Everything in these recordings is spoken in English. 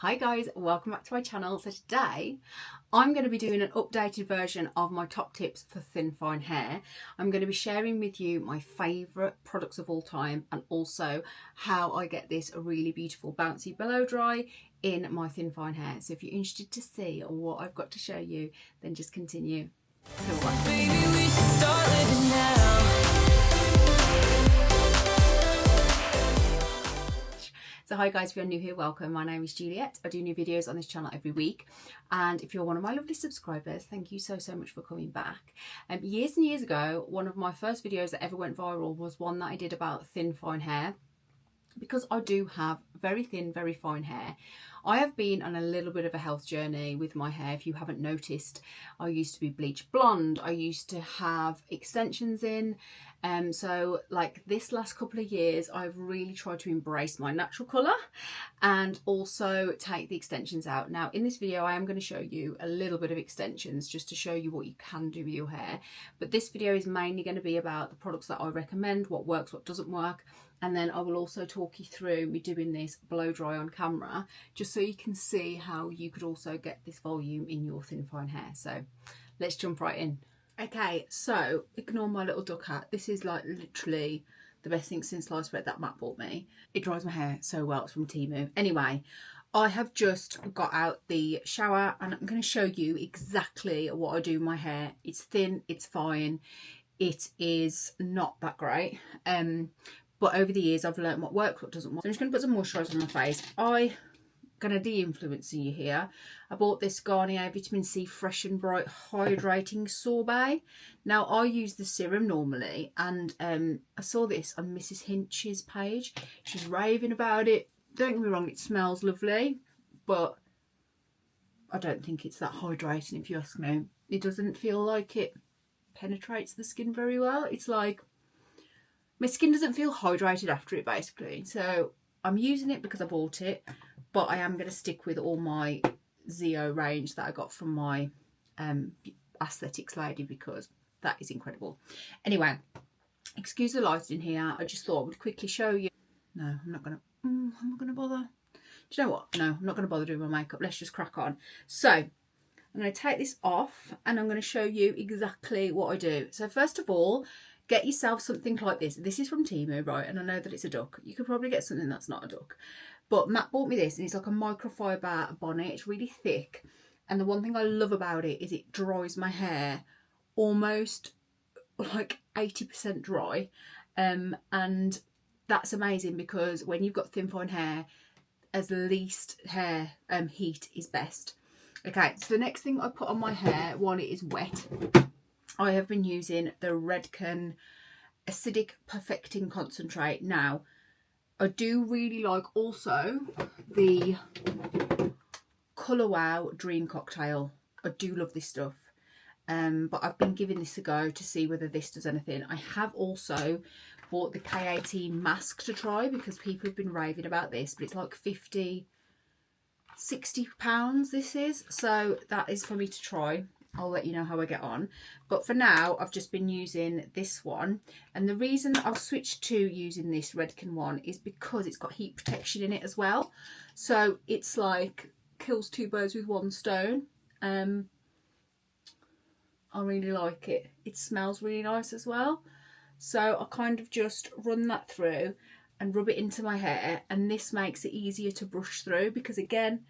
Hi guys, welcome back to my channel. So today I'm going to be doing an updated version of my top tips for thin fine hair. I'm going to be sharing with you my favourite products of all time and also how I get this really beautiful bouncy blow dry in my thin fine hair. So if you're interested to see what I've got to show you, then just continue to watch. Baby, we should start living now. So hi guys, if you're new here, welcome. My name is Juliette. I do new videos on this channel every week. And if you're one of my lovely subscribers, thank you so much for coming back. Years and years ago, one of my first videos that ever went viral was one that I did about thin fine hair. Because I do have very thin, very fine hair. I have been on a little bit of a health journey with my hair. If you haven't noticed, I used to be bleach blonde. I used to have extensions in. So like this last couple of years, I've really tried to embrace my natural colour and also take the extensions out. Now in this video, I am going to show you a little bit of extensions just to show you what you can do with your hair. But this video is mainly going to be about the products that I recommend, what works, what doesn't work. And then I will also talk you through me doing this blow dry on camera, just so you can see how you could also get this volume in your thin fine hair. So let's jump right in. Okay, so ignore my little duck hat. This is like literally the best thing since sliced bread that Matt bought me. It dries my hair so well. It's from Temu. Anyway, I have just got out the shower and I'm going to show you exactly what I do with my hair. It's thin, it's fine, it is not that great. But over the years, I've learned what works, what doesn't work. So I'm just going to put some moisturiser on my face. I'm going to de-influence you here. I bought this Garnier Vitamin C Fresh and Bright Hydrating Sorbet. Now, I use the serum normally, and I saw this on Mrs. Hinch's page. She's raving about it. Don't get me wrong, it smells lovely, but I don't think it's that hydrating, if you ask me. It doesn't feel like it penetrates the skin very well. It's like, my skin doesn't feel hydrated after it, basically. So I'm using it because I bought it, but I am going to stick with all my Zio range that I got from my aesthetics lady, because that is incredible. Anyway, excuse the light in here. I just thought I would quickly show you. No, I'm not going to. I'm not going to bother. Do you know what? No, I'm not going to bother doing my makeup. Let's just crack on. So I'm going to take this off and I'm going to show you exactly what I do. So first of all, get yourself something like this. This is from Temu, right? And I know that it's a duck. You could probably get something that's not a duck. But Matt bought me this and it's like a microfiber bonnet. It's really thick. And the one thing I love about it is it dries my hair almost like 80% dry. And that's amazing because when you've got thin fine hair, as least hair heat is best. Okay, so the next thing I put on my hair while it is wet, I have been using the Redken Acidic Perfecting Concentrate. Now, I do really like also the Colour Wow Dream Cocktail. I do love this stuff. But I've been giving this a go to see whether this does anything. I have also bought the K18 mask to try because people have been raving about this, but it's like 50, 60 pounds this is. So that is for me to try. I'll let you know how I get on. But for now, I've just been using this one. And the reason I've switched to using this Redken one is because it's got heat protection in it as well. So it's like kills two birds with one stone. I really like it. It smells really nice as well. So I kind of just run that through and rub it into my hair. And this makes it easier to brush through because, again,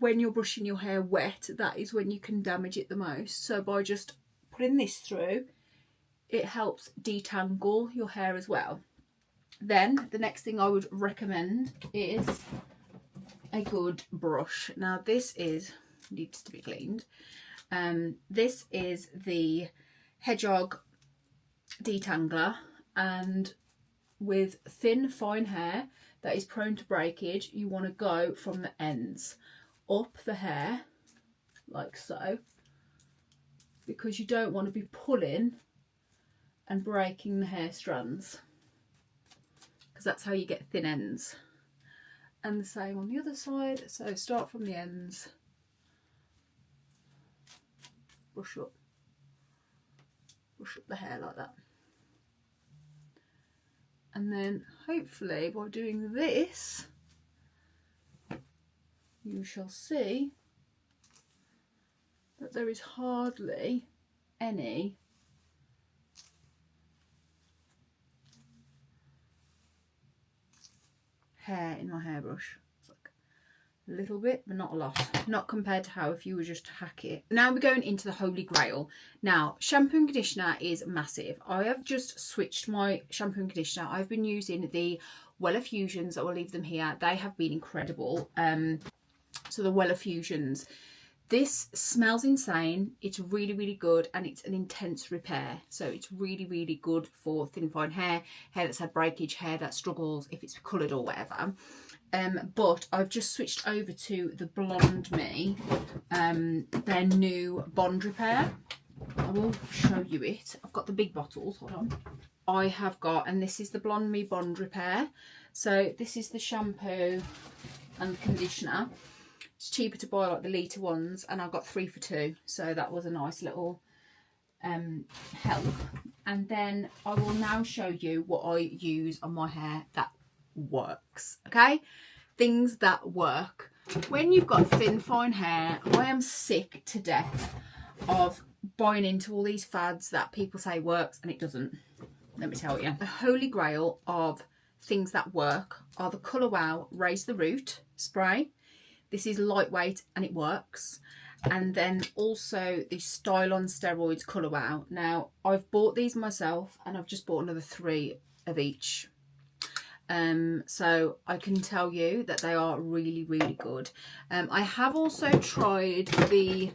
when you're brushing your hair wet, that is when you can damage it the most. So by just putting this through, it helps detangle your hair as well. Then the next thing I would recommend is a good brush. Now this needs to be cleaned. This is the Hedgehog Detangler, and with thin fine hair that is prone to breakage, you want to go from the ends up the hair like so, because you don't want to be pulling and breaking the hair strands, because that's how you get thin ends. And the same on the other side. So start from the ends, brush up the hair like that, and then hopefully by doing this you shall see that there is hardly any hair in my hairbrush. It's like a little bit, but not a lot. Not compared to how if you were just to hack it. Now we're going into the holy grail. Now, shampoo and conditioner is massive. I have just switched my shampoo and conditioner. I've been using the Weller Fusions. I will leave them here. They have been incredible. So the Weller Fusions. This smells insane. It's really, really good, and it's an intense repair. So it's really, really good for thin, fine hair, hair that's had breakage, hair that struggles if it's coloured or whatever. But I've just switched over to the Blonde Me, their new Bond Repair. I will show you it. I've got the big bottles. Hold on. I have got, and this is the Blonde Me Bond Repair. So this is the shampoo and the conditioner. It's cheaper to buy like the litre ones, and I got 3 for 2, so that was a nice little help. And then I will now show you what I use on my hair that works. Okay, things that work. When you've got thin, fine hair, I am sick to death of buying into all these fads that people say works and it doesn't. Let me tell you, the holy grail of things that work are the Colour Wow Raise the Root spray. This is lightweight and it works. And then also the Style on Steroids Colour Wow. Now, I've bought these myself and I've just bought another 3 of each. So I can tell you that they are really, really good. I have also tried the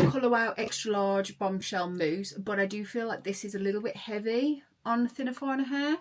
Colour Wow Extra Large Bombshell Mousse, but I do feel like this is a little bit heavy on thinner, finer hair.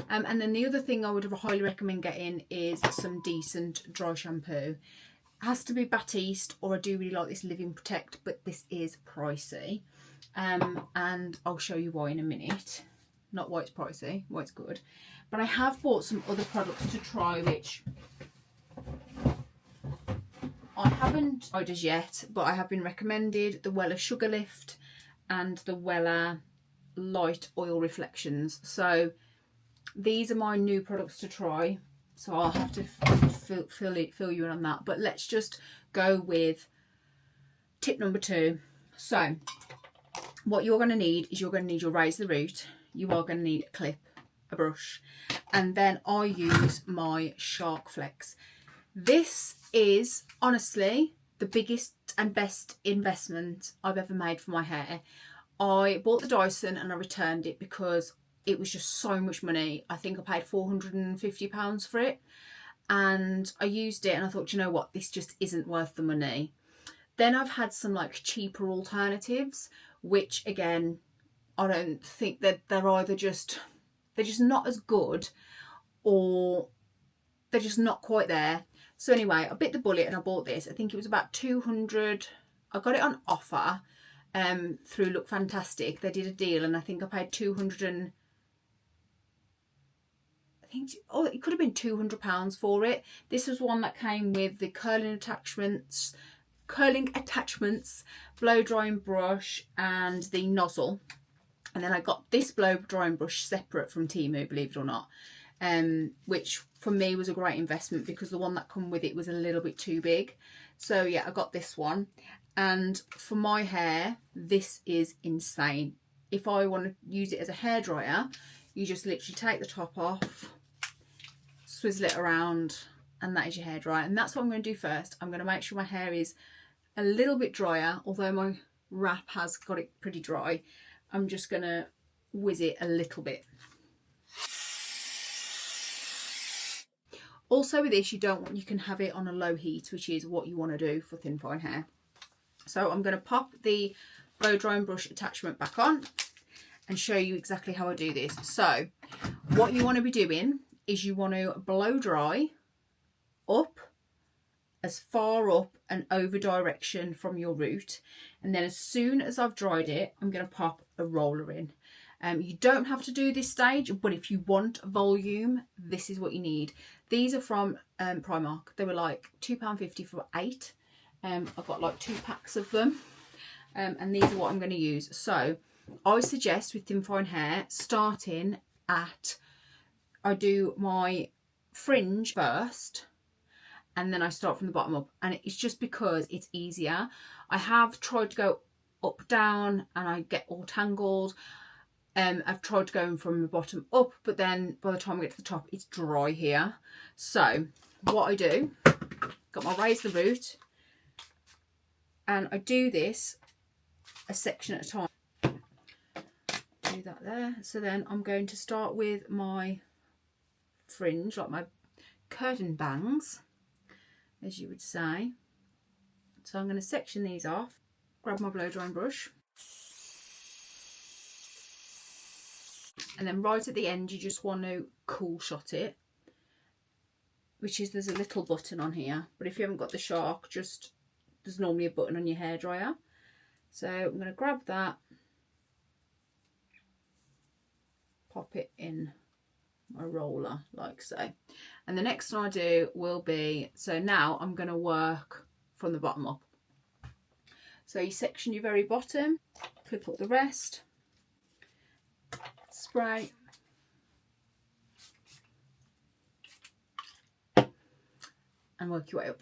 And then the other thing I would highly recommend getting is some decent dry shampoo. It has to be Batiste, or I do really like this Living Protect, but this is pricey. And I'll show you why in a minute. Not why it's pricey, why it's good. But I have bought some other products to try, which I haven't tried as yet, but I have been recommended the Weller Sugar Lift and the Weller Light Oil Reflections. So these are my new products to try, so I'll have to fill you in on that. But let's just go with tip number 2. So what you're going to need is you're going to need your Raise the Root. You are going to need a clip, a brush, and then I use my Shark Flex. This is honestly the biggest and best investment I've ever made for my hair. I bought the Dyson and I returned it because it was just so much money. I think I paid £450 for it, and I used it and I thought, you know what, this just isn't worth the money. Then I've had some like cheaper alternatives, which again, I don't think that they're either just, they're just not as good, or they're just not quite there. So anyway, I bit the bullet and I bought this. I think it was about 200. I got it on offer through Look Fantastic. They did a deal and I think I paid 200 and it could have been £200 for it. This was one that came with the curling attachments, blow drying brush and the nozzle. And then I got this blow drying brush separate from Temu, believe it or not, which for me was a great investment because the one that come with it was a little bit too big. So yeah, I got this one. And for my hair, this is insane. If I want to use it as a hairdryer, you just literally take the top off, swizzle it around, and that is your hairdryer. And that's what I'm going to do first. I'm going to make sure my hair is a little bit drier, although my wrap has got it pretty dry. I'm just going to whiz it a little bit. Also with this, you can have it on a low heat, which is what you want to do for thin fine hair. So I'm going to pop the blow drying brush attachment back on and show you exactly how I do this. So what you want to be doing is you want to blow dry up, as far up and over direction from your root, and then as soon as I've dried it, I'm going to pop a roller in. You don't have to do this stage, but if you want volume, this is what you need. These are from Primark. They were like £2.50 for 8. I've got like 2 packs of them, and these are what I'm going to use. So I suggest with thin fine hair, starting at, I do my fringe first, and then I start from the bottom up, and it's just because it's easier. I have tried to go up, down, and I get all tangled. I've tried going from the bottom up, but then by the time I get to the top, it's dry here. So what I do, got my raise the root, and I do this a section at a time. Do that there. So then I'm going to start with my fringe, like my curtain bangs, as you would say. So I'm going to section these off, grab my blow drying brush, and then right at the end you just want to cool shot it, which is, there's a little button on here, but if you haven't got the shark, just, there's normally a button on your hairdryer. So I'm going to grab that, pop it in my roller like so, and the next one I do will be, so now I'm going to work from the bottom up. So you section your very bottom, clip up the rest, spray, and work your way up.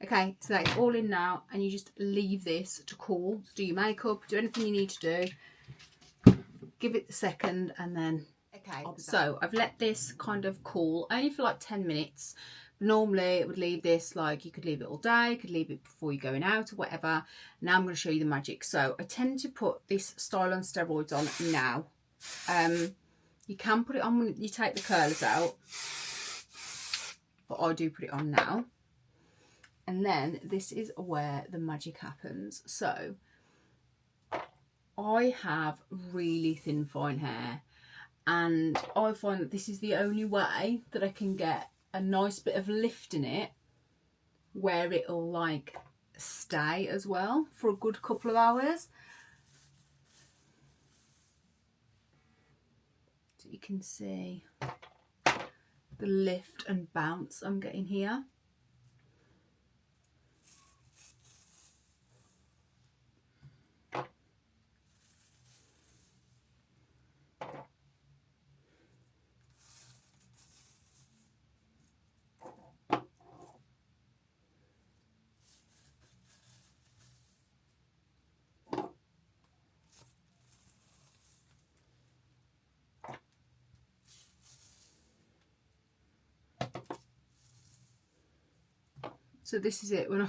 Okay, so that's all in now, and you just leave this to cool. So do your makeup, do anything you need to do, give it a second, and then, okay, so I've let this kind of cool only for like 10 minutes. Normally it would leave this, like, you could leave it all day, you could leave it before you're going out or whatever. Now I'm going to show you the magic. So I tend to put this Style on Steroids on now. You can put it on when you take the curlers out, but I do put it on now. And then this is where the magic happens. So I have really thin fine hair, and I find that this is the only way that I can get a nice bit of lift in it where it'll like stay as well for a good couple of hours. So you can see the lift and bounce I'm getting here. So this is it when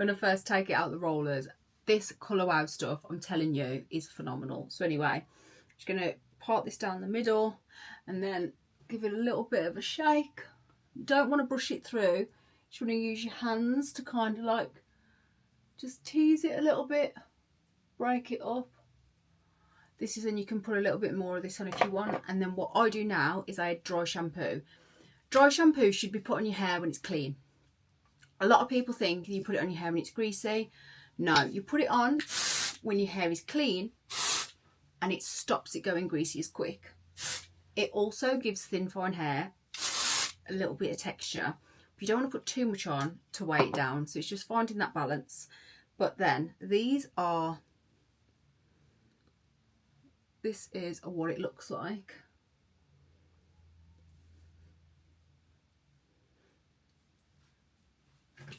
I first take it out the rollers. This Colour Wow stuff, I'm telling you, is phenomenal. So anyway, just going to part this down the middle and then give it a little bit of a shake. You don't want to brush it through. You just want to use your hands to kind of like just tease it a little bit, break it up. This is when you can put a little bit more of this on if you want. And then what I do now is I add dry shampoo. Dry shampoo should be put on your hair when it's clean. A lot of people think you put it on your hair when it's greasy. No, you put it on when your hair is clean, and it stops it going greasy as quick. It also gives thin fine hair a little bit of texture. But you don't want to put too much on to weigh it down. So it's just finding that balance. But then this is what it looks like.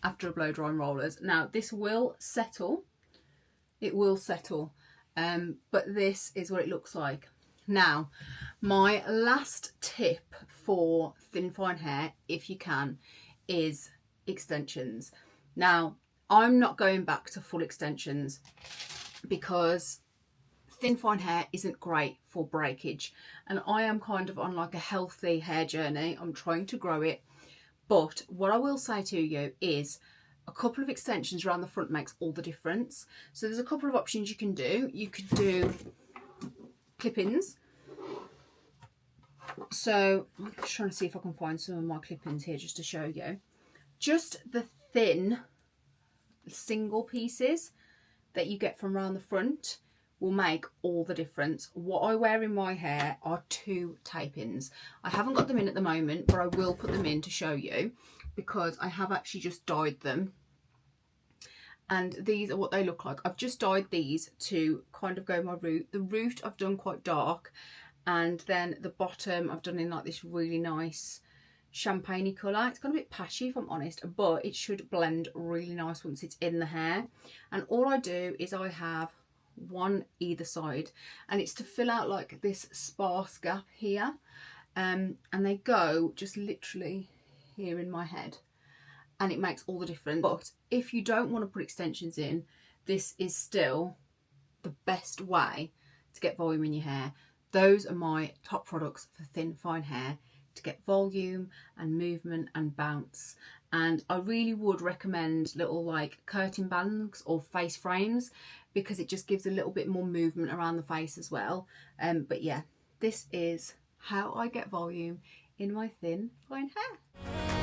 After a blow drying rollers. Now this will settle, it will settle, but this is what it looks like. Now my last tip for thin fine hair, if you can, is extensions. Now I'm not going back to full extensions because thin fine hair isn't great for breakage, and I am kind of on like a healthy hair journey. I'm trying to grow it. But what I will say to you is a couple of extensions around the front makes all the difference. So there's a couple of options you can do. You could do clip-ins. So I'm just trying to see if I can find some of my clip-ins here just to show you. Just the thin single pieces that you get from around the front will make all the difference. What I wear in my hair are 2 tape-ins. I haven't got them in at the moment, but I will put them in to show you because I have actually just dyed them. And these are what they look like. I've just dyed these to kind of go my root. The root I've done quite dark, and then the bottom I've done in like this really nice champagne-y colour. It's got a bit patchy if I'm honest, but it should blend really nice once it's in the hair. And all I do is I have one either side, and it's to fill out like this sparse gap here, and they go just literally here in my head, and it makes all the difference. But if you don't want to put extensions in, this is still the best way to get volume in your hair. Those are my top products for thin fine hair, to get volume and movement and bounce. And I really would recommend little like curtain bands or face frames, because it just gives a little bit more movement around the face as well. But yeah, this is how I get volume in my thin fine hair.